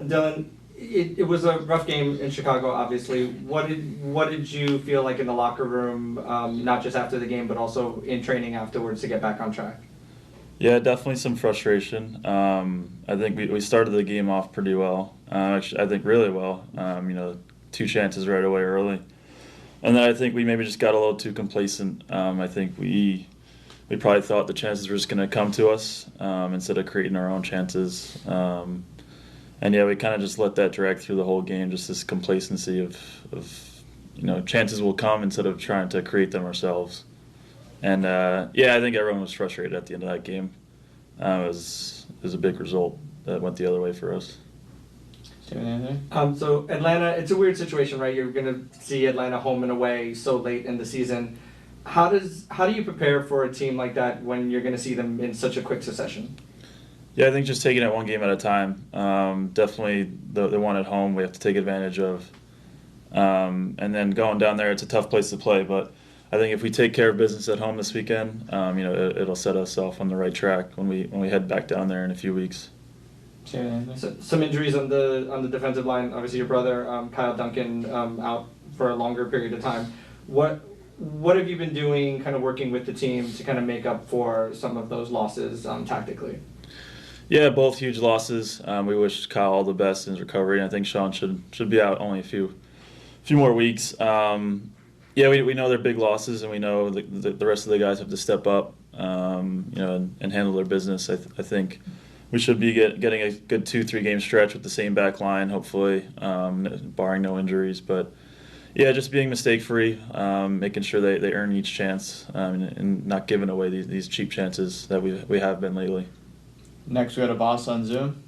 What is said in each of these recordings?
Dylan, it was a rough game in Chicago, obviously. What did you feel like in the locker room, not just after the game, but also in training afterwards to get back on track? Yeah, definitely some frustration. I think we started the game off pretty well. Actually, I think really well. Two chances right away early, and then I think we maybe just got a little too complacent. I think we probably thought the chances were just going to come to us instead of creating our own chances. And yeah, we kind of just let that drag through the whole game. Just this complacency of chances will come instead of trying to create them ourselves. And yeah, I think everyone was frustrated at the end of that game. It was a big result that went the other way for us. So Atlanta, it's a weird situation, right? You're going to see Atlanta home and away so late in the season. How do you prepare for a team like that when you're going to see them in such a quick succession? Yeah, I think just taking it one game at a time. Definitely the one at home we have to take advantage of. And then going down there, it's a tough place to play, but I think if we take care of business at home this weekend, it'll set us off on the right track when we head back down there in a few weeks. So, some injuries on the defensive line. Obviously, your brother Kyle Duncan out for a longer period of time. What have you been doing, kind of working with the team to kind of make up for some of those losses tactically? Yeah, both huge losses. We wish Kyle all the best in his recovery. And I think Sean should be out only a few more weeks. Yeah, we know they're big losses, and we know the rest of the guys have to step up, and handle their business. I think we should be getting a good 2-3 game stretch with the same back line, hopefully, barring no injuries. But yeah, just being mistake free, making sure they earn each chance, and not giving away these cheap chances that we have been lately. Next, we got a boss on Zoom.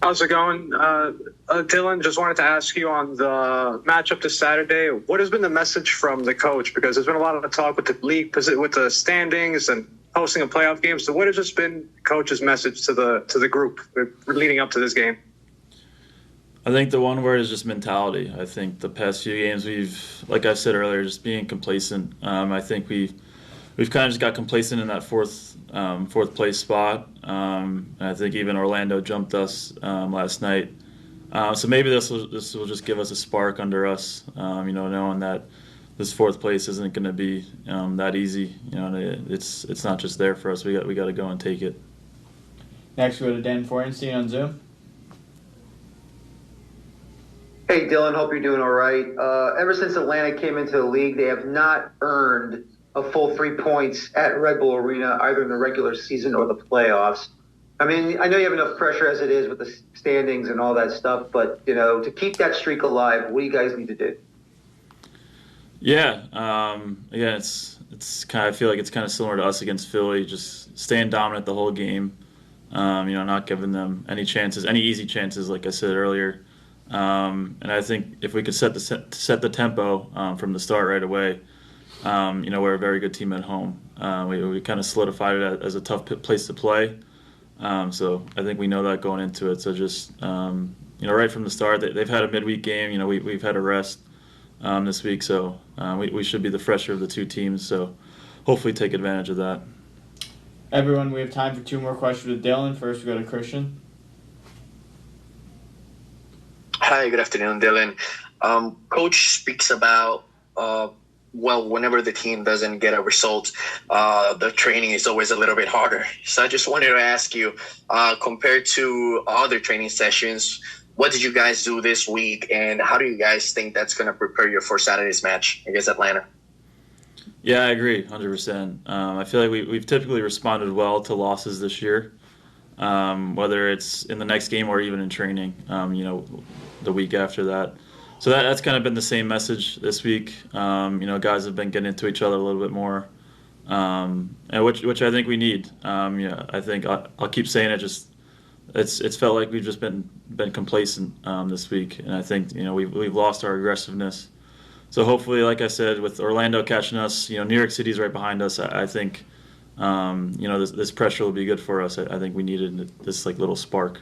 How's it going? Dylan, just wanted to ask you on the matchup this Saturday, what has been the message from the coach? Because there's been a lot of talk with the league, with the standings and hosting a playoff game. So what has just been coach's message to the group leading up to this game? I think the one word is just mentality. I think the past few games like I said earlier, just being complacent. I think we've kind of just got complacent in that fourth place spot. And I think even Orlando jumped us last night. So maybe this will just give us a spark under us, knowing that this fourth place isn't going to be that easy. It's not just there for us. We got to go and take it. Next, we go to Dan Forenstein on Zoom. Hey, Dylan, hope you're doing all right. Ever since Atlanta came into the league, they have not earned a full 3 points at Red Bull Arena, either in the regular season or the playoffs. I mean, I know you have enough pressure as it is with the standings and all that stuff, but, to keep that streak alive, what do you guys need to do? Yeah, again, it's kind of, I feel like it's kind of similar to us against Philly, just staying dominant the whole game, not giving them any chances, any easy chances, like I said earlier. And I think if we could set the tempo from the start right away, we're a very good team at home. We kind of solidified it as a tough place to play. So I think we know that going into it. So just right from the start, they've had a midweek game. We've had a rest this week, so we should be the fresher of the two teams. So hopefully take advantage of that. Everyone, we have time for 2 more questions with Dylan. First, we go to Christian. Hi, good afternoon, Dylan. Coach speaks about, whenever the team doesn't get a result, the training is always a little bit harder. So I just wanted to ask you, compared to other training sessions, what did you guys do this week, and how do you guys think that's going to prepare you for Saturday's match against Atlanta? Yeah, I agree, 100%. I feel like we've typically responded well to losses this year, whether it's in the next game or even in training, the week after that. So that's kind of been the same message this week. Guys have been getting into each other a little bit more, and which I think we need. I think I'll keep saying it. Just it's felt like we've just been complacent this week, and I think we've lost our aggressiveness. So hopefully, like I said, with Orlando catching us, New York City's right behind us. I think this pressure will be good for us. I think we needed this little spark.